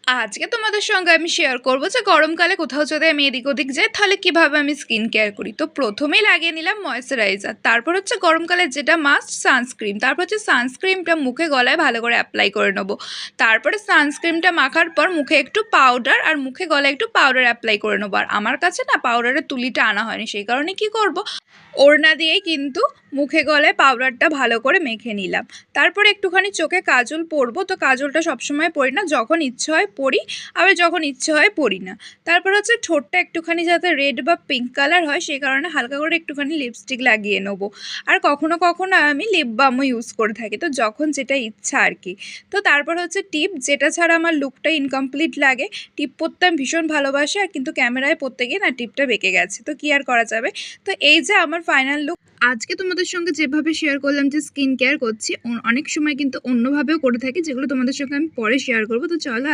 আজকে তোমাদের সঙ্গে আমি শেয়ার করবো যে গরমকালে কোথাও যদি আমি এদিক ওদিক যাই তাহলে কিভাবে আমি স্কিন কেয়ার করি। তো প্রথমেই লাগিয়ে নিলাম ময়েশ্চারাইজার, তারপর হচ্ছে গরমকালে যেটা মাস্ট সানস্ক্রিন, তারপর হচ্ছে সানস্ক্রিনটা মুখে গলায় ভালো করে অ্যাপ্লাই করে নেবো। তারপরে সানস্ক্রিনটা মাখার পর মুখে একটু পাউডার আর মুখে গলায় একটু পাউডার অ্যাপ্লাই করে নেবো। আর আমার কাছে না পাউডারের তুলিটা আনা হয়নি, সেই কারণে কি করব, ওড়না দিয়েই কিন্তু মুখে গলায় পাউডারটা ভালো করে মেখে নিলাম। তারপরে একটুখানি চোখে কাজল পরবো, তো কাজলটা সবসময় পরি না, যখন ইচ্ছে হয় পরি, আবার যখন ইচ্ছে হয় পরি না। তারপর হচ্ছে ঠোঁটটা একটুখানি যাতে রেড বা পিঙ্ক কালার হয় সেই কারণে হালকা করে একটুখানি লিপস্টিক লাগিয়ে নেবো। আর কখনো কখনো আমি লিপ বামও ইউজ করে থাকি, তো যখন যেটা ইচ্ছা আর কি। তো তারপর হচ্ছে টিপ, যেটা ছাড়া আমার লুকটা ইনকমপ্লিট লাগে। টিপ পরতে আমি ভীষণ ভালোবাসি, আর কিন্তু ক্যামেরায় পরতে গিয়ে না টিপটা বেঁকে গেছে, তো কি আর করা যাবে। তো এই যে আমার ফাইনাল লুক। আজকে তোমাদের সঙ্গে যেভাবে শেয়ার করলাম যে স্কিন কেয়ার করছি, অনেক সময় কিন্তু অন্যভাবেও করে থাকি, যেগুলো তোমাদের সঙ্গে আমি পরে শেয়ার করবো। তো চলো।